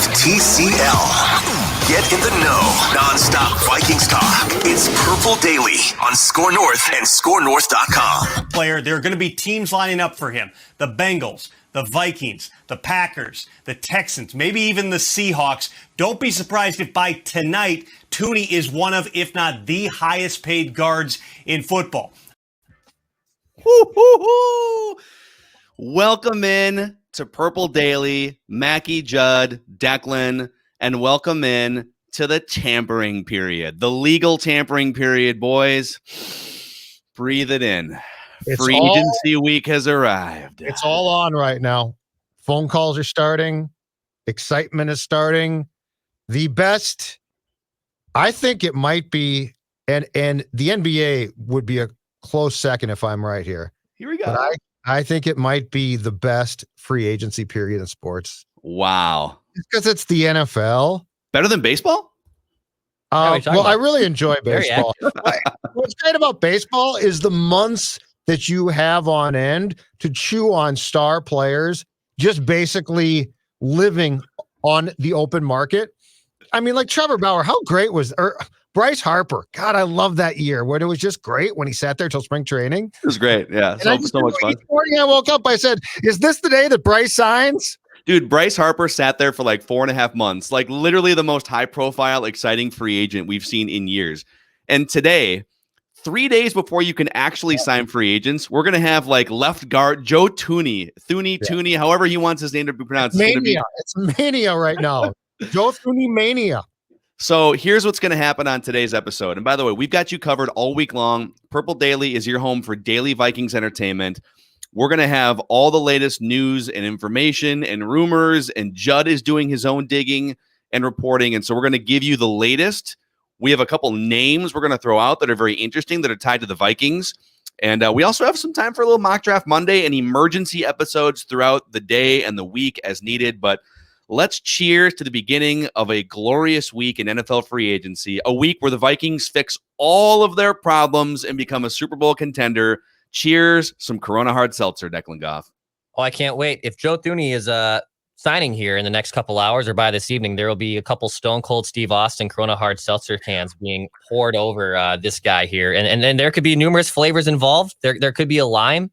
with TCL. Get in the know. Non-stop Vikings talk. It's Purple Daily on Score North and ScoreNorth.com. Player, there are going to be teams lining up for him. The Bengals, the Vikings, the Packers, the Texans, maybe even the Seahawks. Don't be surprised if by tonight, Thuney is one of, if not the highest paid guards in football. Welcome in to Purple Daily, Mackey Judd, Declan, and welcome in to the tampering period, the legal tampering period, boys. Breathe it in. Free agency week has arrived. It's all on right now. Phone calls are starting. Excitement is starting. The best, I think it might be, and the NBA would be a close second if I'm right here. Here we go. But I think it might be the best free agency period in sports. Wow. Because it's the NFL. Better than baseball? Well, I really enjoy baseball. What's great about baseball is the months that you have on end to chew on star players, just basically living on the open market. I mean, like Trevor Bauer, how great was Bryce Harper? God, I love that year when it was just great when he sat there till spring training. It was great. Yeah. So much fun. Each morning I woke up, I said, is this the day that Bryce signs? Dude, Bryce Harper sat there for like 4.5 months, like literally the most high profile, exciting free agent we've seen in years. And today, 3 days before you can actually sign free agents, we're going to have like left guard Joe Thuney, Thuney, however he wants his name to be pronounced. It's mania right now. Joe Thuney mania. So here's what's going to happen on today's episode. And by the way, we've got you covered all week long. Purple Daily is your home for daily Vikings entertainment. We're going to have all the latest news and information and rumors, and Judd is doing his own digging and reporting. And so we're going to give you the latest. We have a couple names we're going to throw out that are very interesting that are tied to the Vikings. And we also have some time for a little mock draft Monday and emergency episodes throughout the day and the week as needed. But let's cheers to the beginning of a glorious week in NFL free agency, a week where the Vikings fix all of their problems and become a Super Bowl contender. Cheers, some Corona hard seltzer, Declan Goff. Oh, I can't wait. If Joe Thuney is signing here in the next couple hours or by this evening, there will be a couple Stone Cold Steve Austin Corona hard seltzer cans being poured over this guy here. And then there could be numerous flavors involved. There could be a lime.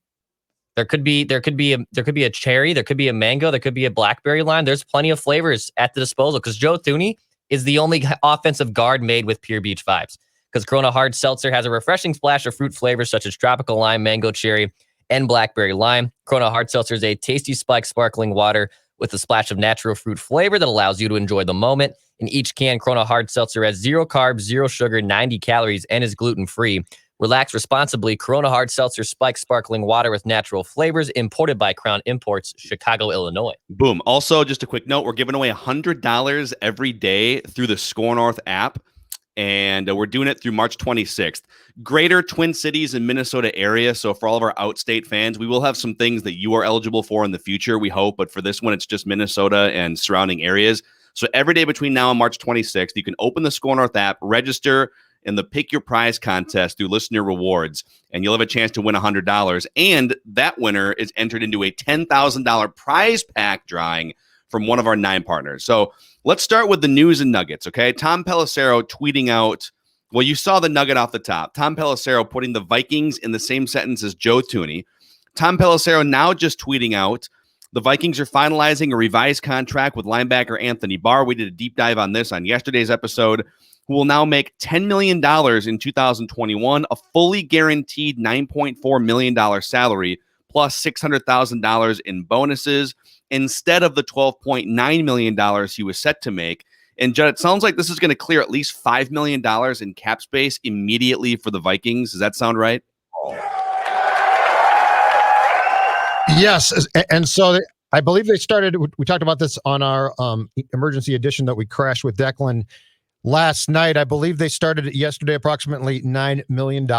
There could be a cherry. There could be a mango. There could be a blackberry lime. There's plenty of flavors at the disposal because Joe Thuney is the only offensive guard made with pure beach vibes. Because Corona hard seltzer has a refreshing splash of fruit flavors such as tropical lime, mango cherry, and blackberry lime. Corona hard seltzer is a tasty spiked sparkling water with a splash of natural fruit flavor that allows you to enjoy the moment. In each can, Corona hard seltzer has 0 carbs, 0 sugar, 90 calories, and is gluten-free. Relax responsibly. Corona hard seltzer spiked sparkling water with natural flavors, imported by Crown Imports, Chicago, Illinois. Boom. Also, just a quick note, we're giving away $100 every day through the Score North app. And we're doing it through March 26th. Greater Twin Cities and Minnesota area. So for all of our outstate fans, we will have some things that you are eligible for in the future, we hope. But for this one, it's just Minnesota and surrounding areas. So every day between now and March 26th, you can open the Score North app, register in the Pick Your Prize contest through Listener Rewards, and you'll have a chance to win $100. And that winner is entered into a $10,000 prize pack drawing from one of our 9 partners. So let's start with the news and nuggets, okay? Tom Pelissero tweeting out, well, you saw the nugget off the top. Tom Pelissero putting the Vikings in the same sentence as Joe Thuney. Tom Pelissero now just tweeting out, the Vikings are finalizing a revised contract with linebacker Anthony Barr. We did a deep dive on this on yesterday's episode, who will now make $10 million in 2021, a fully guaranteed $9.4 million salary, plus $600,000 in bonuses, instead of the $12.9 million he was set to make. And Judd, it sounds like this is going to clear at least $5 million in cap space immediately for the Vikings. Does that sound right? Yes. And so I believe they started, we talked about this on our emergency edition that we crashed with Declan last night. I believe they started yesterday approximately $9 million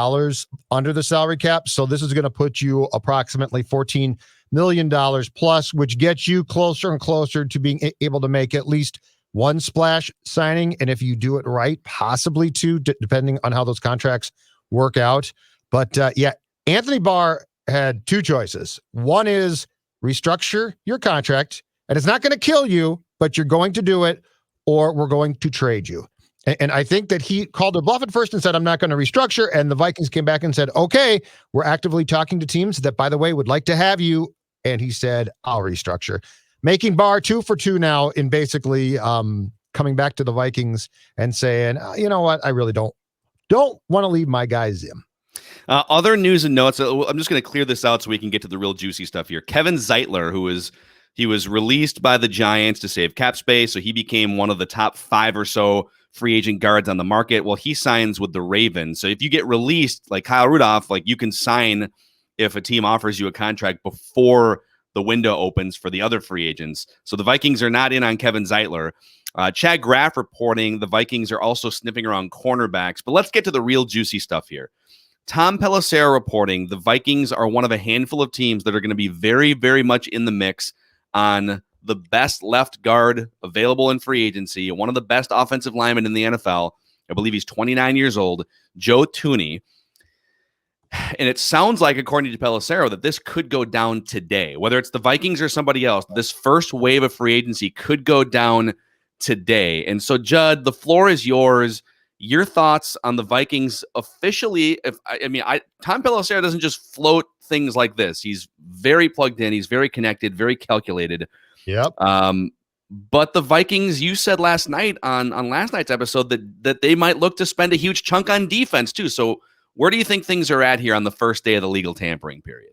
under the salary cap. So this is going to put you approximately $14 million plus, which gets you closer and closer to being able to make at least one splash signing. And if you do it right, possibly two, depending on how those contracts work out. But yeah, Anthony Barr had 2 choices. One is restructure your contract, and it's not going to kill you. but you're going to do it or we're going to trade you. And I think that he called a bluff at first and said, I'm not going to restructure. And the Vikings came back and said, okay, we're actively talking to teams that, by the way, would like to have you. And he said, I'll restructure. Making Barr 2 for 2 now in basically coming back to the Vikings and saying, you know what, I really don't want to leave my guy Zim. Other news and notes. I'm just going to clear this out so we can get to the real juicy stuff here. Kevin Zeitler, he was released by the Giants to save cap space, so he became one of the top 5 or so free agent guards on the market. Well, he signs with the Ravens. So if you get released, like Kyle Rudolph, like you can sign if a team offers you a contract before the window opens for the other free agents. So the Vikings are not in on Kevin Zeitler. Chad Graff reporting the Vikings are also sniffing around cornerbacks. But let's get to the real juicy stuff here. Tom Pelissero reporting the Vikings are one of a handful of teams that are going to be very, very much in the mix on the best left guard available in free agency, one of the best offensive linemen in the NFL. I believe he's 29 years old, Joe Thuney. And it sounds like, according to Pelissero, that this could go down today. Whether it's the Vikings or somebody else, this first wave of free agency could go down today. And so, Judd, the floor is yours. Your thoughts on the Vikings officially? Tom Pelissero doesn't just float things like this. He's very plugged in. He's very connected, very calculated. Yep. But the Vikings, you said last night on last night's episode that they might look to spend a huge chunk on defense too. So where do you think things are at here on the first day of the legal tampering period?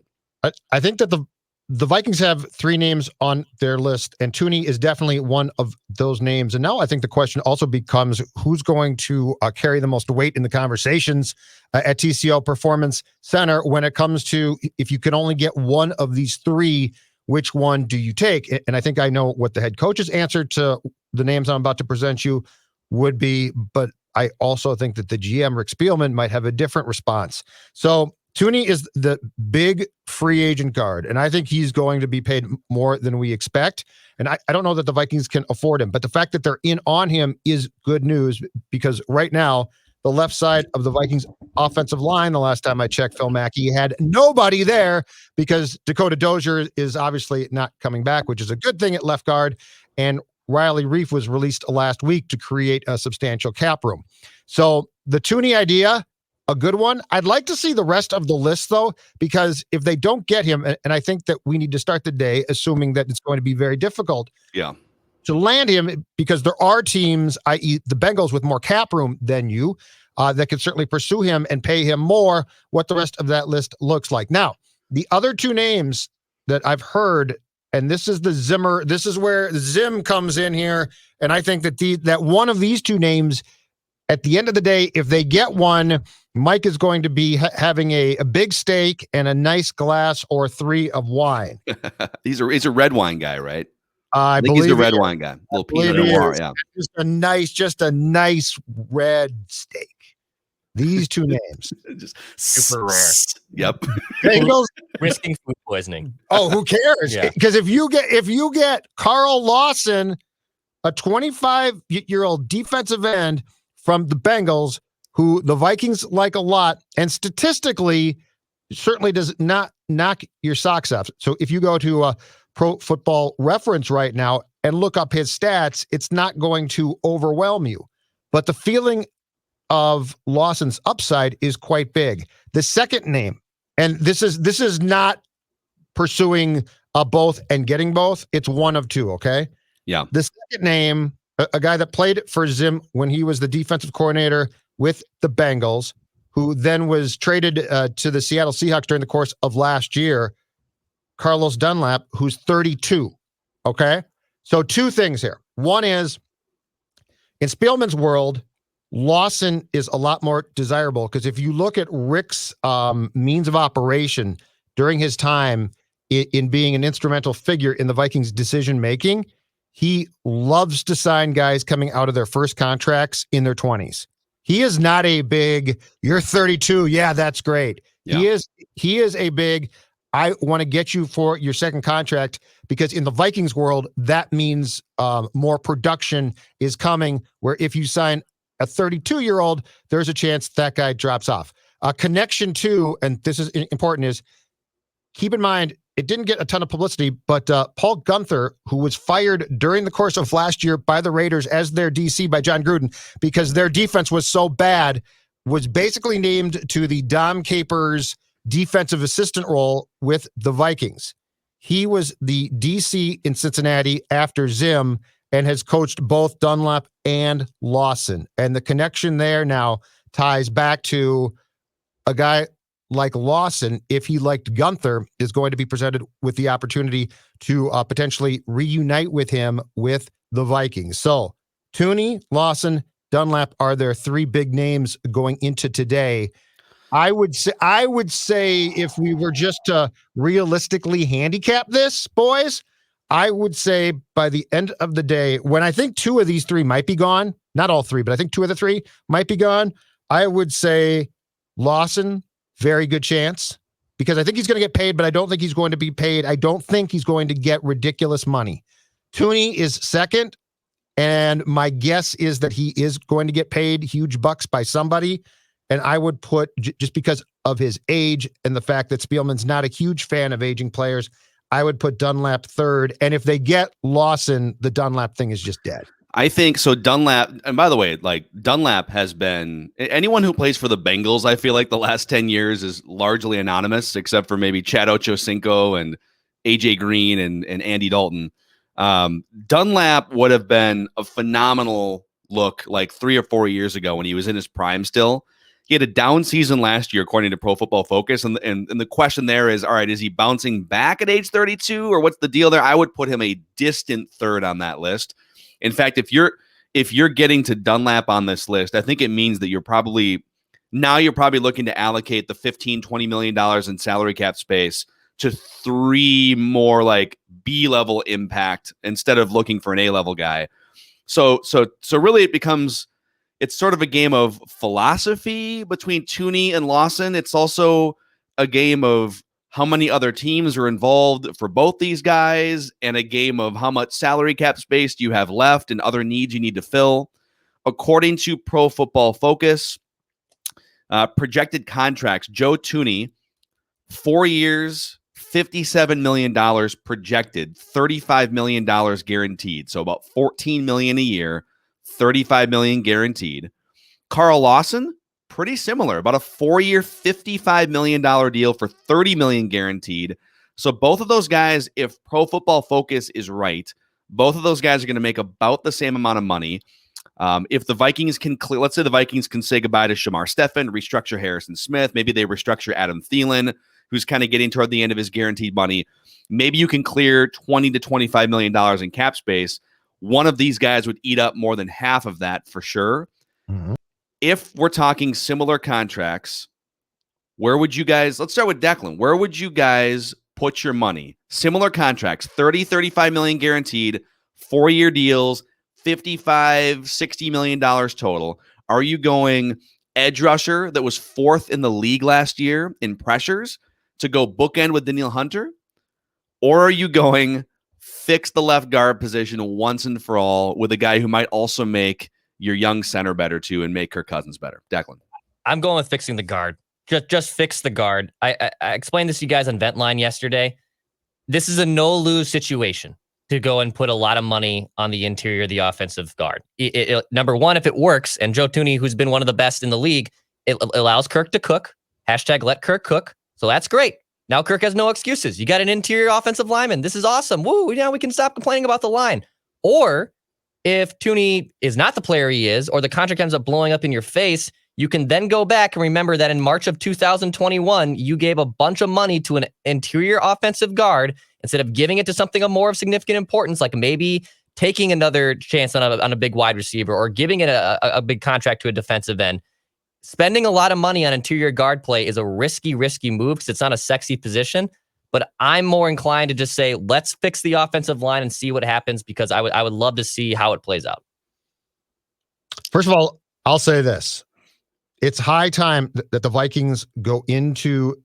I think that the Vikings have 3 names on their list, and Thuney is definitely one of those names. And now I think the question also becomes who's going to carry the most weight in the conversations at TCO Performance Center when it comes to if you can only get one of these 3, which one do you take? And I think I know what the head coach's answer to the names I'm about to present you would be, but I also think that the GM, Rick Spielman, might have a different response. So Thuney is the big free agent guard, and I think he's going to be paid more than we expect. And I don't know that the Vikings can afford him, but the fact that they're in on him is good news because right now, the left side of the Vikings offensive line, the last time I checked, Phil Mackey, had nobody there because Dakota Dozier is obviously not coming back, which is a good thing at left guard. And Riley Reif was released last week to create a substantial cap room. So the Thuney idea, a good one. I'd like to see the rest of the list, though, because if they don't get him, and I think that we need to start the day assuming that it's going to be very difficult to land him because there are teams, i.e. the Bengals, with more cap room than you, that could certainly pursue him and pay him more, what the rest of that list looks like. Now, the other 2 names that I've heard, and this is the Zimmer, this is where Zim comes in here, and I think that that one of these 2 names, at the end of the day, if they get one, Mike is going to be having a big steak and a nice glass or 3 of wine. He's a red wine guy, right? I think believe he's a red wine guy. A little Pinot Noir, yeah. Just a nice red steak. These 2 names. Just super rare. Yep. Bengals Risking food poisoning. Oh, who cares? Because if you get Carl Lawson, a 25-year-old defensive end from the Bengals, who the Vikings like a lot, and statistically certainly does not knock your socks off. So if you go to Pro Football Reference right now and look up his stats, it's not going to overwhelm you. But the feeling of Lawson's upside is quite big. The second name, and this is not pursuing both and getting both. It's one of 2, okay? Yeah. The second name, a guy that played for Zim when he was the defensive coordinator with the Bengals, who then was traded to the Seattle Seahawks during the course of last year, Carlos Dunlap, who's 32, okay? So 2 things here. One is, in Spielman's world, Lawson is a lot more desirable because if you look at Rick's means of operation during his time in being an instrumental figure in the Vikings' decision-making, he loves to sign guys coming out of their first contracts in their 20s. He is not a big, you're 32, yeah, that's great. Yeah. He is a big, I want to get you for your second contract because in the Vikings world, that means more production is coming, where if you sign a 32-year-old, there's a chance that guy drops off. Connection to, and this is important, is keep in mind, it didn't get a ton of publicity, but Paul Gunther, who was fired during the course of last year by the Raiders as their DC by John Gruden because their defense was so bad, was basically named to the Dom Capers defensive assistant role with the Vikings. He was the DC in Cincinnati after Zim and has coached both Dunlap and Lawson. And the connection there now ties back to a guy like Lawson, if he liked Gunther, is going to be presented with the opportunity to potentially reunite with him with the Vikings. So Thuney, Lawson, Dunlap are their three big names going into today. I would say if we were just to realistically handicap this, boys, I would say by the end of the day, when I think two of these three might be gone, not all three, but I think two of the three might be gone, I would say Lawson, very good chance, because I think he's going to get paid, but I don't think he's going to be paid. I don't think he's going to get ridiculous money. Thuney is second, and my guess is that he is going to get paid huge bucks by somebody. And I would put, just because of his age and the fact that Spielman's not a huge fan of aging players, I would put Dunlap third. And if they get Lawson, the Dunlap thing is just dead. I think so. Dunlap, and by the way, like Dunlap has been, anyone who plays for the Bengals, I feel like the last 10 years is largely anonymous, except for maybe Chad Ochocinco and AJ Green and Andy Dalton. Dunlap would have been a phenomenal look like 3 or 4 years ago when he was in his prime still. He had a down season last year, according to Pro Football Focus. And the question there is, all right, is he bouncing back at age 32 or what's the deal there? I would put him a distant third on that list. In fact, if you're getting to Dunlap on this list, I think it means that you're probably looking to allocate the $15-20 million in salary cap space to three more like B-level impact instead of looking for an A-level guy. So really it's sort of a game of philosophy between Thuney and Lawson. It's also a game of how many other teams are involved for both these guys and a game of how much salary cap space do you have left and other needs you need to fill. According to Pro Football Focus, projected contracts, Joe Thuney, 4 years, $57 million projected, $35 million guaranteed. So about $14 million a year, $35 million guaranteed. Carl Lawson, pretty similar, about a 4-year, $55 million deal for $30 million guaranteed. So both of those guys, if Pro Football Focus is right, both of those guys are going to make about the same amount of money. If the Vikings can, let's say the Vikings can say goodbye to Shamar Stephen, restructure Harrison Smith, maybe they restructure Adam Thielen, who's kind of getting toward the end of his guaranteed money. Maybe you can clear $20 to $25 million in cap space. One of these guys would eat up more than half of that for sure. Mm-hmm. If we're talking similar contracts, where would you guys, let's start with Declan. Where would you guys put your money? Similar contracts, 30, 35 million guaranteed, 4-year deals, $55-60 million total. Are you going edge rusher that was 4th in the league last year in pressures to go bookend with Danielle Hunter? Or are you going fix the left guard position once and for all with a guy who might also make your young center better too and make Kirk Cousins better? Declan. I'm going with fixing the guard. Just fix the guard. I explained this to you guys on Ventline yesterday. This is a no-lose situation to go and put a lot of money on the interior of the offensive guard. Number one, if it works, and Joe Thuney, who's been one of the best in the league, it allows Kirk to cook. # let Kirk cook. So that's great. Now Kirk has no excuses. You got an interior offensive lineman. This is awesome. Woo, now we can stop complaining about the line. Or if Thuney is not the player he is, or the contract ends up blowing up in your face, you can then go back and remember that in March of 2021, you gave a bunch of money to an interior offensive guard instead of giving it to something of more of significant importance, like maybe taking another chance on a big wide receiver or giving it a big contract to a defensive end. Spending a lot of money on interior guard play is a risky move because it's not a sexy position. But I'm more inclined to just say, let's fix the offensive line and see what happens, because I would love to see how it plays out. First of all, I'll say this. It's high time that the Vikings go into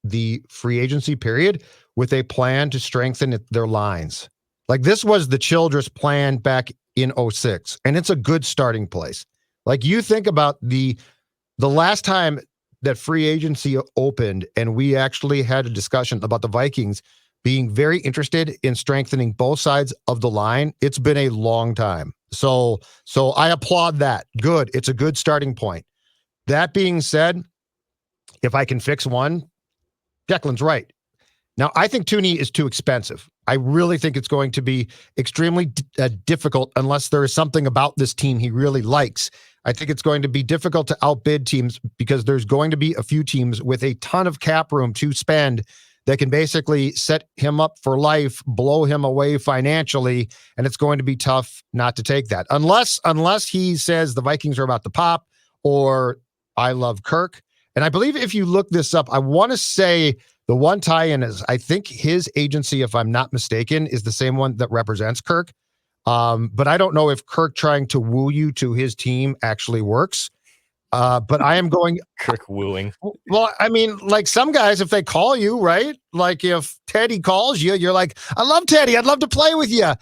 the free agency period with a plan to strengthen their lines. Like, this was the Childress plan back in 2006, and it's a good starting place. Like, you think about the last time that free agency opened and we actually had a discussion about the Vikings being very interested in strengthening both sides of the line. It's been a long time. So I applaud that. Good. It's a good starting point. That being said, if I can fix one, Declan's right. Now, I think Thuney is too expensive. I really think it's going to be extremely difficult unless there is something about this team he really likes. I think it's going to be difficult to outbid teams because there's going to be a few teams with a ton of cap room to spend that can basically set him up for life, blow him away financially, and it's going to be tough not to take that. Unless he says the Vikings are about to pop or I love Kirk. And I believe if you look this up, I want to say the one tie-in is, I think his agency, if I'm not mistaken, is the same one that represents Kirk. But I don't know if Kirk trying to woo you to his team actually works. But I am going Kirk wooing. Well, I mean, like some guys, if they call you, right? Like if Teddy calls you, you're like, I love Teddy. I'd love to play with you.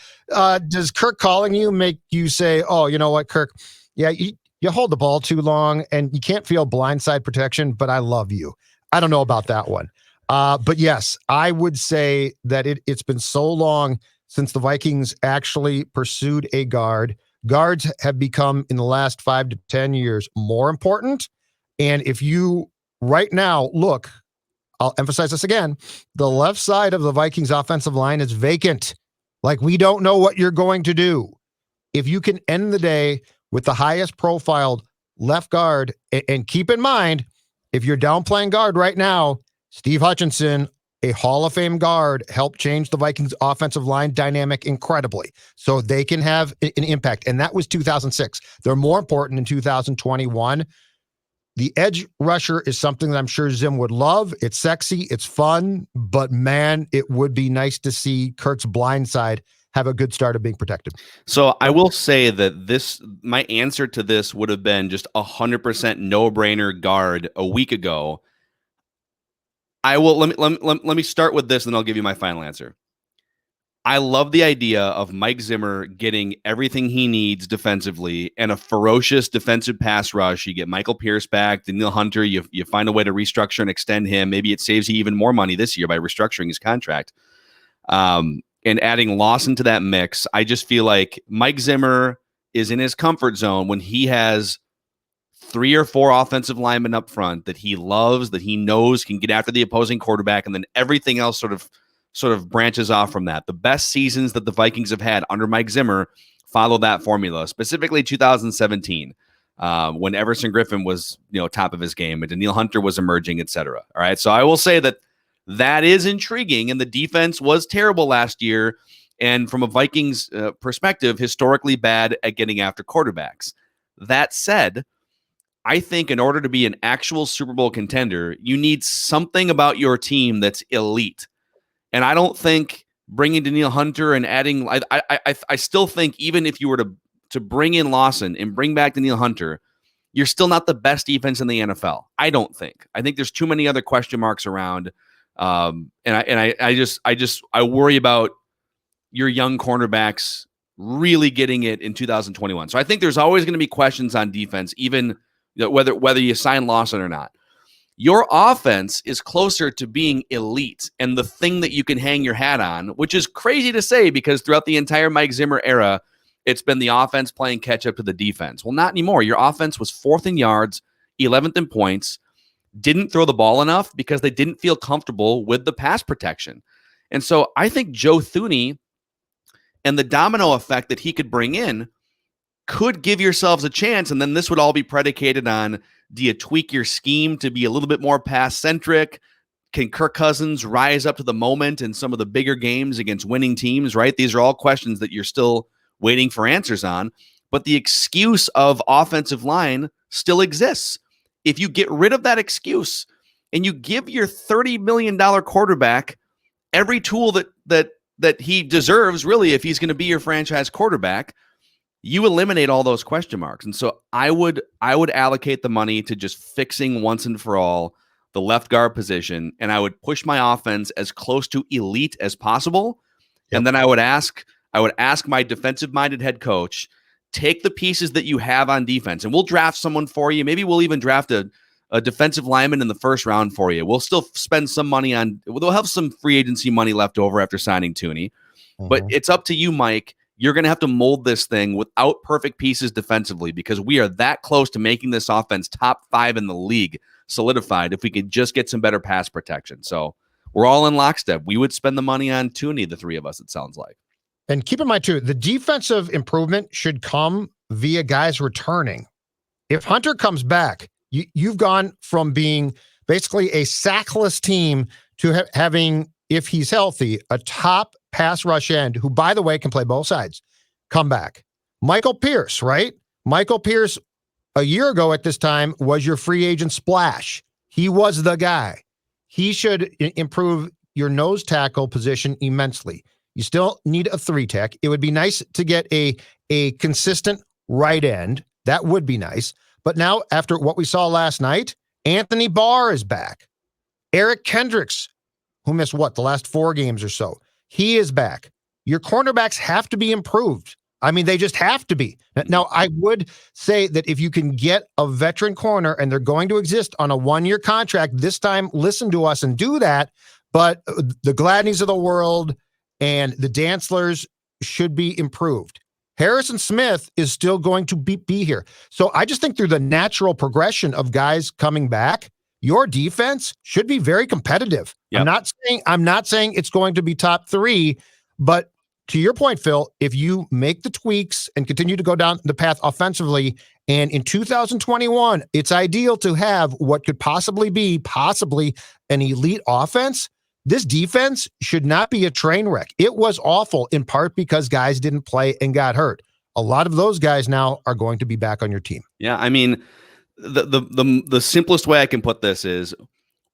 Does Kirk calling you make you say, oh, you know what, Kirk? Yeah, you hold the ball too long and you can't feel blindside protection, but I love you. I don't know about that one. But yes, I would say that it's been so long since the Vikings actually pursued a guard. Guards have become, in the last 5 to 10 years, more important. And if you right now look, I'll emphasize this again, the left side of the Vikings offensive line is vacant. Like, we don't know what you're going to do. If you can end the day with the highest profiled left guard, and keep in mind, if you're downplaying guard right now, Steve Hutchinson, a Hall of Fame guard, helped change the Vikings offensive line dynamic incredibly. So they can have an impact. And that was 2006. They're more important in 2021. The edge rusher is something that I'm sure Zim would love. It's sexy. It's fun. But man, it would be nice to see Kirk's blind side have a good start of being protected. So I will say that my answer to this would have been just 100% no-brainer guard a week ago. Let me start with this, and then I'll give you my final answer. I love the idea of Mike Zimmer getting everything he needs defensively and a ferocious defensive pass rush. You get Michael Pierce back, Danielle Hunter. You find a way to restructure and extend him. Maybe it saves you even more money this year by restructuring his contract. And adding Lawson to that mix. I just feel like Mike Zimmer is in his comfort zone when he has 3 or 4 offensive linemen up front that he loves, that he knows can get after the opposing quarterback, and then everything else sort of branches off from that. The best seasons that the Vikings have had under Mike Zimmer follow that formula, specifically 2017, when Everson Griffin was, top of his game and Danielle Hunter was emerging, etc. All right, so I will say that is intriguing, and the defense was terrible last year, and from a Vikings perspective, historically bad at getting after quarterbacks. That said, I think in order to be an actual Super Bowl contender, you need something about your team that's elite. And I don't think bringing Danielle Hunter and adding, I still think even if you were to bring in Lawson and bring back Danielle Hunter, you're still not the best defense in the NFL. I don't think. I think there's too many other question marks around. And I worry about your young cornerbacks really getting it in 2021. So I think there's always going to be questions on defense, even whether you sign Lawson or not. Your offense is closer to being elite and the thing that you can hang your hat on, which is crazy to say because throughout the entire Mike Zimmer era, it's been the offense playing catch up to the defense. Well, not anymore. Your offense was 4th in yards, 11th in points, didn't throw the ball enough because they didn't feel comfortable with the pass protection. And so I think Joe Thuney and the domino effect that he could bring in could give yourselves a chance. And then this would all be predicated on, do you tweak your scheme to be a little bit more pass-centric? Can Kirk Cousins rise up to the moment in some of the bigger games against winning teams, right? These are all questions that you're still waiting for answers on. But the excuse of offensive line still exists. If you get rid of that excuse and you give your $30 million quarterback every tool that he deserves, really, if he's going to be your franchise quarterback, you eliminate all those question marks. And so I would allocate the money to just fixing once and for all the left guard position, and I would push my offense as close to elite as possible. Yep. And then I would ask my defensive-minded head coach, take the pieces that you have on defense, and we'll draft someone for you. Maybe we'll even draft a a defensive lineman in the first round for you. We'll still spend some money on. We'll have some free agency money left over after signing Thuney, but it's up to you, Mike. You're going to have to mold this thing without perfect pieces defensively, because we are that close to making this offense top 5 in the league solidified if we could just get some better pass protection. So we're all in lockstep. We would spend the money on Thuney, the three of us, it sounds like. And keep in mind, too, the defensive improvement should come via guys returning. If Hunter comes back, you've gone from being basically a sackless team to having, if he's healthy, a top pass rush end who, by the way, can play both sides, come back. Michael Pierce, right? Michael Pierce, a year ago at this time, was your free agent splash. He was the guy. He should improve your nose tackle position immensely. You still need a 3-tech. It would be nice to get a consistent right end. That would be nice. But now, after what we saw last night, Anthony Barr is back. Eric Kendricks, who missed the last 4 games or so, he is back. Your cornerbacks have to be improved. I mean, they just have to be. Now, I would say that if you can get a veteran corner and they're going to exist on a 1-year contract, this time listen to us and do that. But the Gladneys of the world and the Dantzlers should be improved. Harrison Smith is still going to be here. So I just think through the natural progression of guys coming back, your defense should be very competitive. Yep. I'm not saying it's going to be top 3, but to your point, Phil, if you make the tweaks and continue to go down the path offensively, and in 2021, it's ideal to have what could possibly be an elite offense. This defense should not be a train wreck. It was awful in part because guys didn't play and got hurt. A lot of those guys now are going to be back on your team. Yeah, I mean, the simplest way I can put this is,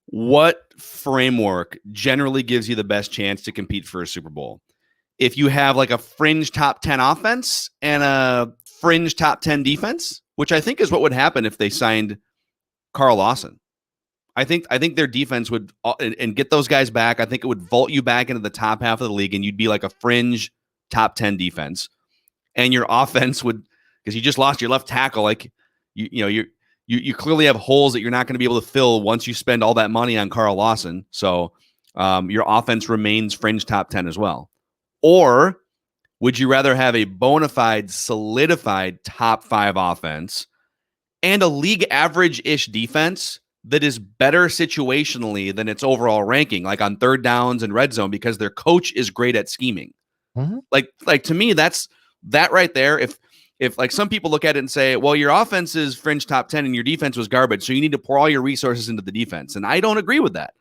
what framework generally gives you the best chance to compete for a Super Bowl? If you have like a fringe top 10 offense and a fringe top 10 defense, which I think is what would happen if they signed Carl Lawson. I think their defense would, and get those guys back, I think it would vault you back into the top half of the league, and you'd be like a fringe top 10 defense. And your offense would, because you just lost your left tackle, like you clearly have holes that you're not going to be able to fill once you spend all that money on Carl Lawson. So your offense remains fringe top 10 as well. Or would you rather have a bona fide, solidified top 5 offense and a league average-ish defense that is better situationally than its overall ranking, like on third downs and red zone, because their coach is great at scheming? Mm-hmm. Like to me, that's that right there. If like some people look at it and say, well, your offense is fringe top 10 and your defense was garbage, so you need to pour all your resources into the defense. And I don't agree with that.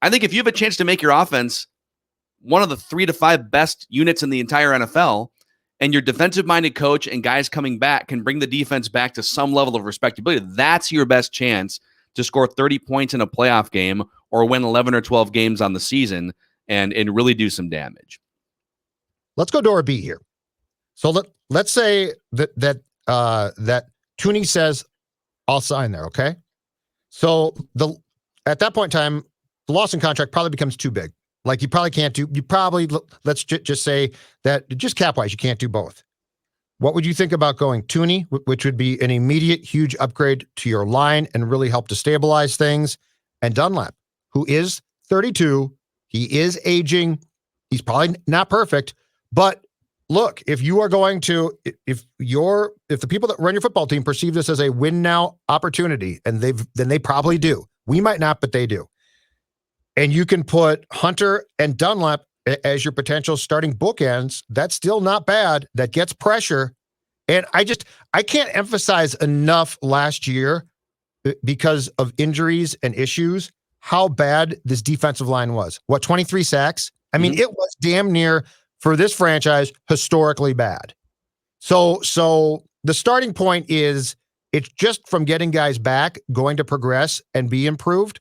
I think if you have a chance to make your offense one of the 3 to 5 best units in the entire NFL, and your defensive-minded coach and guys coming back can bring the defense back to some level of respectability, that's your best chance to score 30 points in a playoff game or win 11 or 12 games on the season and really do some damage. Let's go door B here. So let's say that Thuney says, I'll sign there, okay? So at that point in time, the Lawson contract probably becomes too big. Like you probably let's just say that just cap-wise, you can't do both. What would you think about going Thuney, which would be an immediate huge upgrade to your line and really help to stabilize things, and Dunlap, who is 32, he is aging, he's probably not perfect, but look, if you are going to, if the people that run your football team perceive this as a win now opportunity, and then they probably do. We might not, but they do. And you can put Hunter and Dunlap as your potential starting bookends. That's still not bad. That gets pressure. And I can't emphasize enough last year, because of injuries and issues, how bad this defensive line was. 23 sacks? I mean, it was damn near, for this franchise, historically bad. So the starting point is, it's just from getting guys back, going to progress and be improved.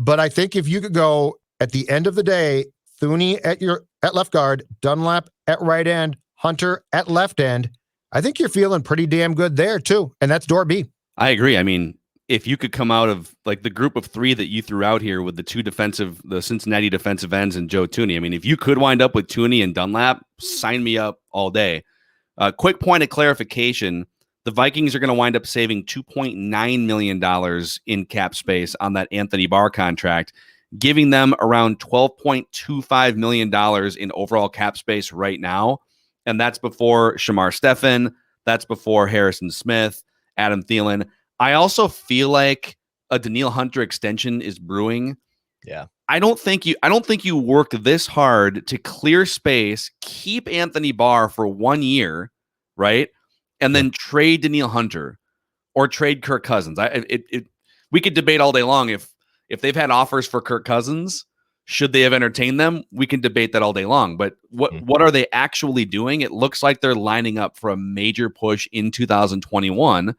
But I think if you could go at the end of the day, Thuney at left guard, Dunlap at right end, Hunter at left end, I think you're feeling pretty damn good there too. And that's door B. I agree. I mean, if you could come out of like the group of 3 that you threw out here with the Cincinnati defensive ends and Joe Thuney, I mean, if you could wind up with Thuney and Dunlap, sign me up all day. Quick point of clarification. the Vikings are going to wind up saving $2.9 million in cap space on that Anthony Barr contract, giving them around $12.25 million in overall cap space right now. And that's before Shamar Stephen. That's before Harrison Smith, Adam Thielen. I also feel like a Danielle Hunter extension is brewing. Yeah. I don't think you work this hard to clear space, keep Anthony Barr for 1 year, right? And then trade Danielle Hunter or trade Kirk Cousins. We could debate all day long if they've had offers for Kirk Cousins, should they have entertained them? We can debate that all day long. But what are they actually doing? It looks like they're lining up for a major push in 2021.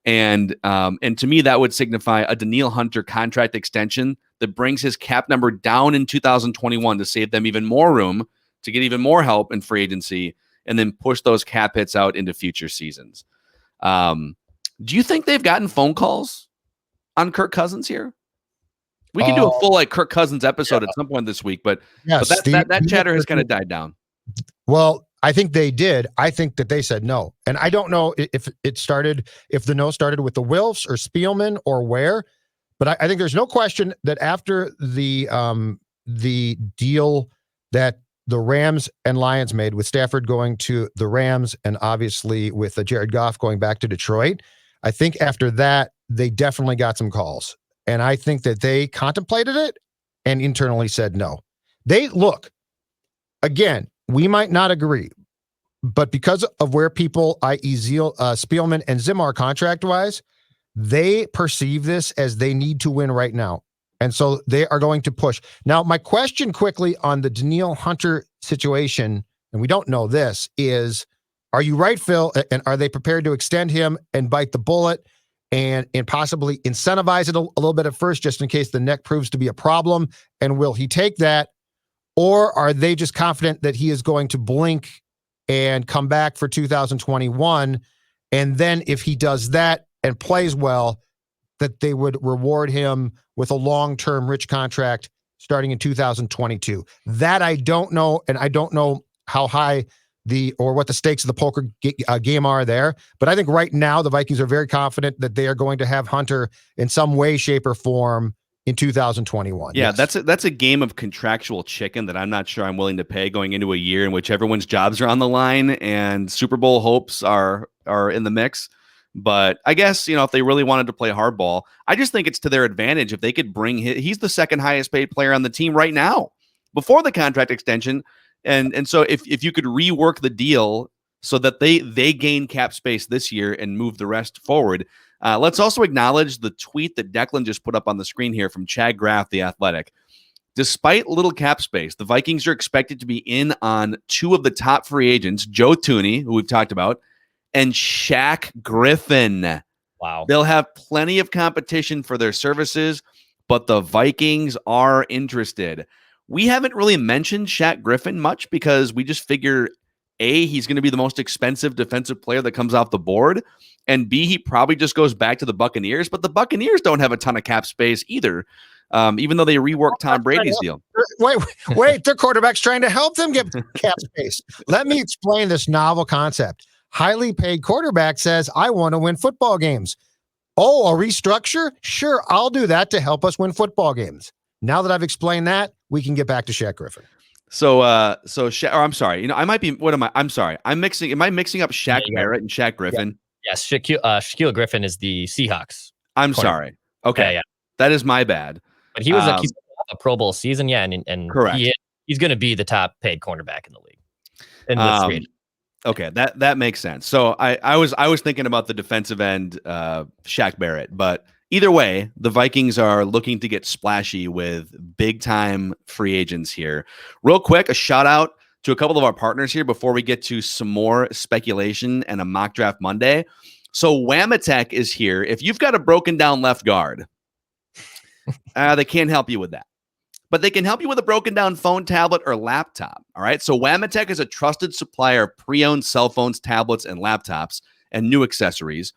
And to me, that would signify a Danielle Hunter contract extension that brings his cap number down in 2021 to save them even more room to get even more help in free agency and then push those cap hits out into future seasons. Do you think they've gotten phone calls on Kirk Cousins here? We can do a full Kirk Cousins episode at some point this week, but that chatter has kind of died down. Well, I think they did. I think that they said no. And I don't know if the no started with the Wilfs or Spielman or where, but I think there's no question that after the deal that the Rams and Lions made with Stafford going to the Rams and obviously with Jared Goff going back to Detroit, I think after that, they definitely got some calls. And I think that they contemplated it and internally said no. Again, we might not agree, but because of where people, i.e. Spielman and Zim are contract-wise, they perceive this as they need to win right now. And so they are going to push. Now, my question quickly on the Danielle Hunter situation, and we don't know this, is are you right, Phil? And are they prepared to extend him and bite the bullet and possibly incentivize it a little bit at first just in case the neck proves to be a problem? And will he take that? Or are they just confident that he is going to blink and come back for 2021? And then if he does that and plays well, that they would reward him with a long-term rich contract starting in 2022. That I don't know, and I don't know how high what the stakes of the poker game are there. But I think right now the Vikings are very confident that they are going to have Hunter in some way, shape, or form in 2021. Yeah, yes. That's a game of contractual chicken that I'm not sure I'm willing to pay going into a year in which everyone's jobs are on the line and Super Bowl hopes are in the mix. But I guess, if they really wanted to play hardball, I just think it's to their advantage if they could bring he's the second highest paid player on the team right now before the contract extension. And so if you could rework the deal so that they gain cap space this year and move the rest forward. Let's also acknowledge the tweet that Declan just put up on the screen here from Chad Graff, The Athletic. Despite little cap space, the Vikings are expected to be in on two of the top free agents, Joe Thuney, who we've talked about, and Shaq Griffin. Wow. They'll have plenty of competition for their services, but the Vikings are interested. We haven't really mentioned Shaq Griffin much because we just figure, A, he's going to be the most expensive defensive player that comes off the board, and B, he probably just goes back to the Buccaneers, but the Buccaneers don't have a ton of cap space either, even though they reworked Tom Brady's deal. Wait, their quarterback's trying to help them get cap space. Let me explain this novel concept. Highly paid quarterback says, I want to win football games. Oh, a restructure? Sure, I'll do that to help us win football games. Now that I've explained that, we can get back to Shaq Griffin. I'm sorry. I might be, I'm sorry. Am I mixing up Shaq Barrett and Shaq Griffin? Yes. Shaquille Griffin is the Seahawks. I'm sorry. Okay. Yeah. That is my bad. But he was a Pro Bowl season. Yeah. And correct. He's going to be the top paid cornerback in the league. Okay. That makes sense. So I was thinking about the defensive end, Shaq Barrett, but either way, the Vikings are looking to get splashy with big-time free agents here. Real quick, a shout-out to a couple of our partners here before we get to some more speculation and a mock draft Monday. So Whamatech is here. If you've got a broken-down left guard, they can't help you with that. But they can help you with a broken-down phone, tablet, or laptop. All right? So Whamatech is a trusted supplier of pre-owned cell phones, tablets, and laptops, and new accessories.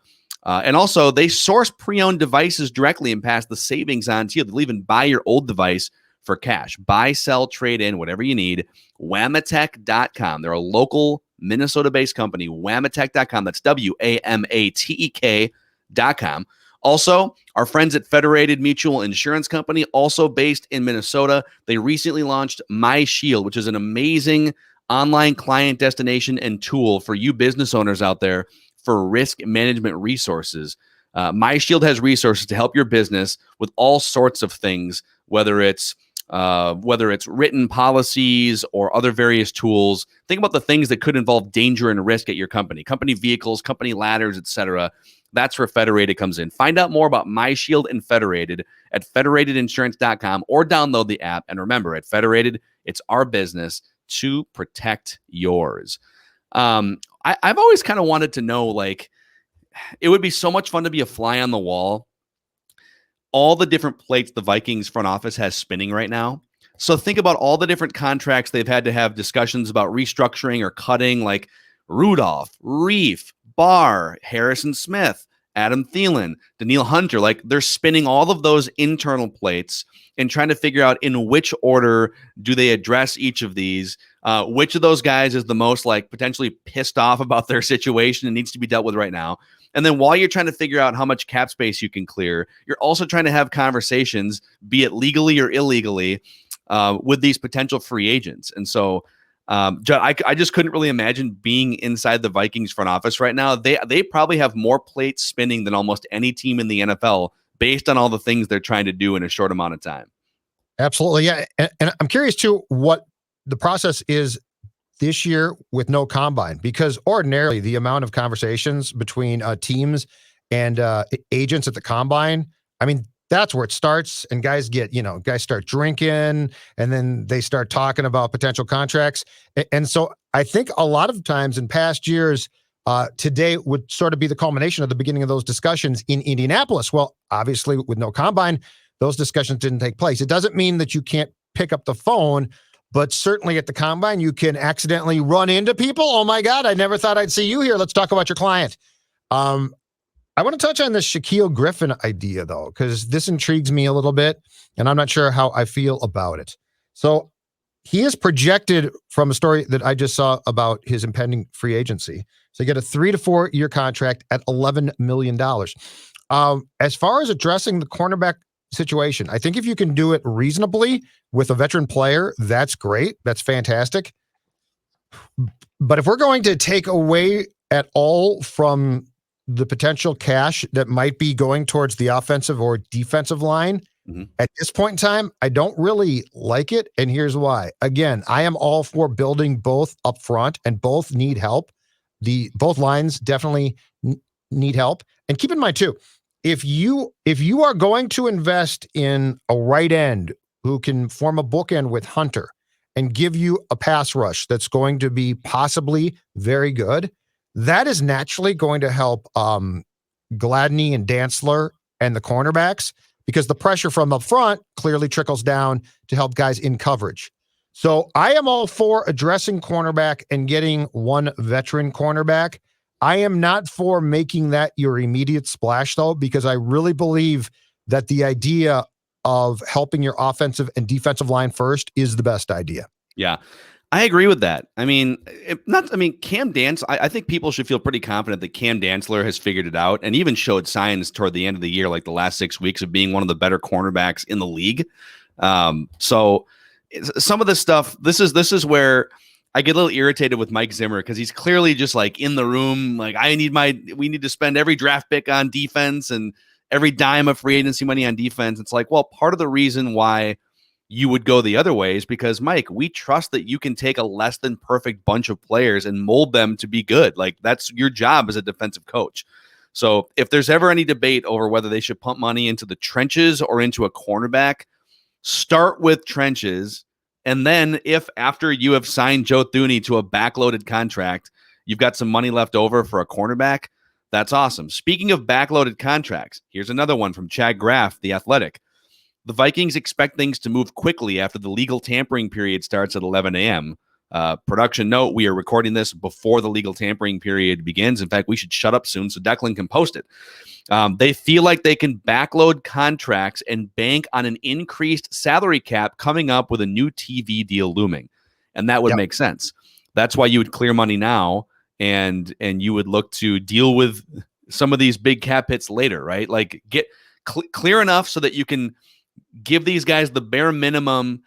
And also, they source pre-owned devices directly and pass the savings on to you. They'll even buy your old device for cash. Buy, sell, trade in, whatever you need. Whamatech.com. They're a local Minnesota-based company, Wamatech.com. That's WAMATEK.com. Also, our friends at Federated Mutual Insurance Company, also based in Minnesota, they recently launched My Shield, which is an amazing online client destination and tool for you business owners out there for risk management resources. My Shield has resources to help your business with all sorts of things, whether it's written policies or other various tools. Think about the things that could involve danger and risk at your company vehicles, company ladders, etc. That's where Federated comes in. Find out more about My Shield and Federated at federatedinsurance.com or download the app. And remember, at Federated, it's our business to protect yours. I've always kind of wanted to know, like, it would be so much fun to be a fly on the wall. All the different plates the Vikings front office has spinning right now. So think about all the different contracts they've had to have discussions about restructuring or cutting, like Rudolph, Reef, Barr, Harrison Smith, Adam Thielen, Daniil Hunter. Like, they're spinning all of those internal plates and trying to figure out in which order do they address each of these. Which of those guys is the most, like, potentially pissed off about their situation and needs to be dealt with right now. And then while you're trying to figure out how much cap space you can clear, you're also trying to have conversations, be it legally or illegally, with these potential free agents. And so I just couldn't really imagine being inside the Vikings front office right now. They probably have more plates spinning than almost any team in the NFL based on all the things they're trying to do in a short amount of time. Absolutely. Yeah. And I'm curious too, what the process is this year with no combine, because ordinarily the amount of conversations between teams and agents at the combine, I mean, that's where it starts, and guys start drinking, and then they start talking about potential contracts. And so I think a lot of times in past years, today would sort of be the culmination of the beginning of those discussions in Indianapolis. Well, obviously with no combine, those discussions didn't take place. It doesn't mean that you can't pick up the phone, but certainly at the combine, you can accidentally run into people. Oh my God, I never thought I'd see you here. Let's talk about your client. I want to touch on this Shaquille Griffin idea, though, because this intrigues me a little bit, and I'm not sure how I feel about it. So he is projected from a story that I just saw about his impending free agency. So you get a 3 to 4 year contract at $11 million. As far as addressing the cornerback situation, I think if you can do it reasonably with a veteran player, that's great. That's fantastic. But if we're going to take away at all from the potential cash that might be going towards the offensive or defensive line, at this point in time, I don't really like it. And here's why. Again, I am all for building both up front, and both need help. Both lines definitely need help. And keep in mind too, if you are going to invest in a right end who can form a bookend with Hunter and give you a pass rush that's going to be possibly very good, that is naturally going to help Gladney and Dantzler and the cornerbacks, because the pressure from up front clearly trickles down to help guys in coverage. So I am all for addressing cornerback and getting one veteran cornerback. I am not for making that your immediate splash, though, because I really believe that the idea of helping your offensive and defensive line first is the best idea. Yeah. I agree with that. I mean, Cam Dantzler, I think people should feel pretty confident that Cam Dantzler has figured it out, and even showed signs toward the end of the year, like the last 6 weeks, of being one of the better cornerbacks in the league. So some of this stuff, this is where I get a little irritated with Mike Zimmer, because he's clearly just like in the room, like, we need to spend every draft pick on defense and every dime of free agency money on defense. It's like, well, part of the reason why you would go the other way is because, Mike, we trust that you can take a less than perfect bunch of players and mold them to be good. Like, that's your job as a defensive coach. So if there's ever any debate over whether they should pump money into the trenches or into a cornerback, start with trenches. And then if after you have signed Joe Thuney to a backloaded contract, you've got some money left over for a cornerback, that's awesome. Speaking of backloaded contracts, here's another one from Chad Graff, The Athletic. The Vikings expect things to move quickly after the legal tampering period starts at 11 a.m. Production note, we are recording this before the legal tampering period begins. In fact, we should shut up soon so Declan can post it. They feel like they can backload contracts and bank on an increased salary cap coming up with a new TV deal looming. And that would make sense. that's why you would clear money now, and you would look to deal with some of these big cap hits later, right? Like get clear enough so that you can give these guys the bare minimum.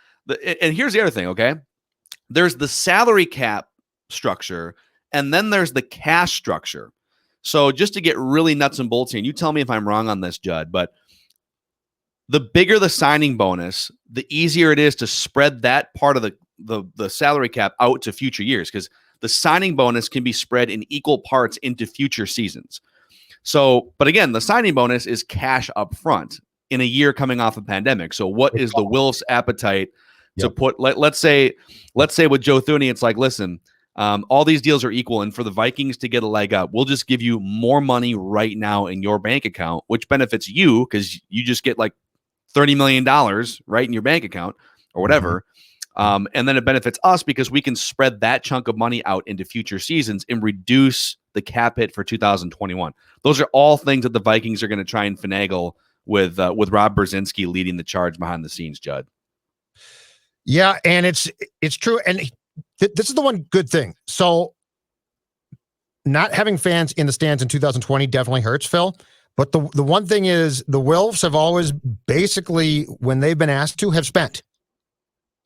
And here's the other thing, okay? There's the salary cap structure, and then there's the cash structure. So just to get really nuts and bolts here, and you tell me if I'm wrong on this, Judd, but the bigger the signing bonus, the easier it is to spread that part of the salary cap out to future years, because the signing bonus can be spread in equal parts into future seasons. So, but again, the signing bonus is cash up front in a year coming off a pandemic. So what is the Wilfs' appetite to put, let's say with Joe Thuney, it's like, listen, all these deals are equal, and for the Vikings to get a leg up, we'll just give you more money right now in your bank account, which benefits you because you just get like $30 million right in your bank account or whatever. And then it benefits us because we can spread that chunk of money out into future seasons and reduce the cap hit for 2021. Those are all things that the Vikings are going to try and finagle with Rob Brzezinski leading the charge behind the scenes, Judd. Yeah, and it's true. And this is the one good thing. So not having fans in the stands in 2020 definitely hurts, Phil. But the one thing is the Wilfs have always basically, when they've been asked to, have spent.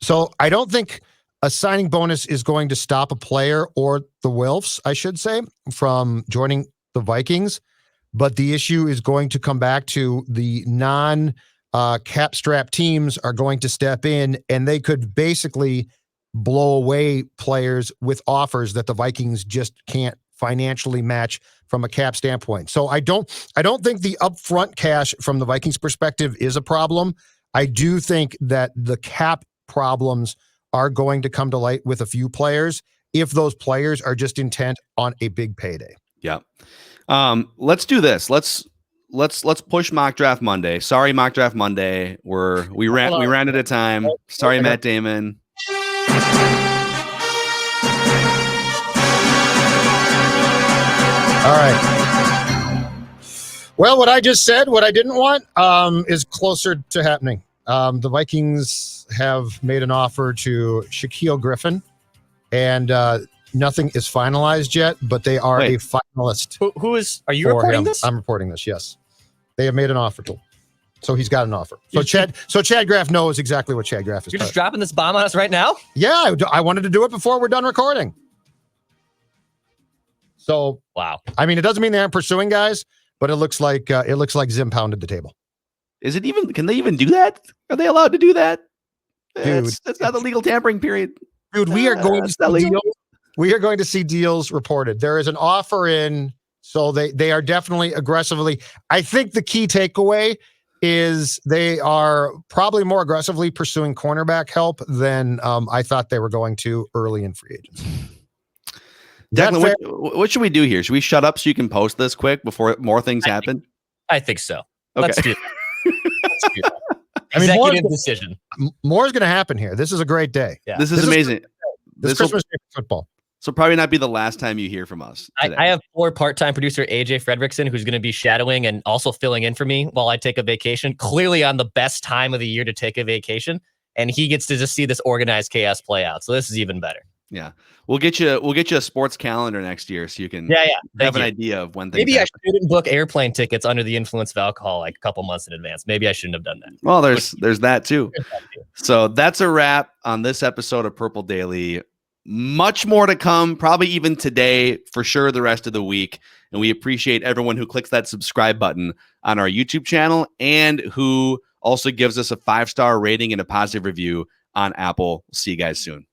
So I don't think a signing bonus is going to stop a player, or the Wilfs, I should say, from joining the Vikings. But the issue is going to come back to the non-cap strap teams are going to step in, and they could basically blow away players with offers that the Vikings just can't financially match from a cap standpoint. So I don't think the upfront cash from the Vikings perspective is a problem. I do think that the cap problems are going to come to light with a few players if those players are just intent on a big payday. Yeah. Let's do this. Let's push Mock Draft Monday. Sorry, Mock Draft Monday. We ran at a time. Sorry, Matt Damon. All right. Well, what I just said, what I didn't want, is closer to happening. The Vikings have made an offer to Shaquille Griffin, and nothing is finalized yet, but they are a finalist. Are you reporting this? I'm reporting this, yes. They have made an offer to him. So he's got an offer. So Chad Graff knows exactly what Chad Graff is. You're just dropping this bomb on us right now? Yeah, I wanted to do it before we're done recording. So wow. I mean, it doesn't mean they aren't pursuing guys, but it looks like Zim pounded the table. Is it even? Can they even do that? Are they allowed to do that? Dude, that's not the legal tampering period. Dude, we are going to see deals reported. There is an offer in, so they are definitely aggressively. I think the key takeaway is they are probably more aggressively pursuing cornerback help than I thought they were going to early in free agency. Declan, what should we do here? Should we shut up so you can post this quick before more things happen? I think so. Okay. Let's do that. Executive decision. More is going to happen here. This is a great day. Yeah. This is amazing. This Christmas Day for football. So probably not be the last time you hear from us. I have part-time producer AJ Fredrickson, who's going to be shadowing and also filling in for me while I take a vacation. Clearly on the best time of the year to take a vacation, and he gets to just see this organized chaos play out. So this is even better. Yeah, we'll get you a sports calendar next year so you can have an idea of when things maybe happen. I shouldn't book airplane tickets under the influence of alcohol like a couple months in advance. Maybe I shouldn't have done that. Well, there's that too. So that's a wrap on this episode of Purple Daily. Much more to come, probably even today, for sure the rest of the week. And we appreciate everyone who clicks that subscribe button on our YouTube channel and who also gives us a 5-star rating and a positive review on Apple. See you guys soon.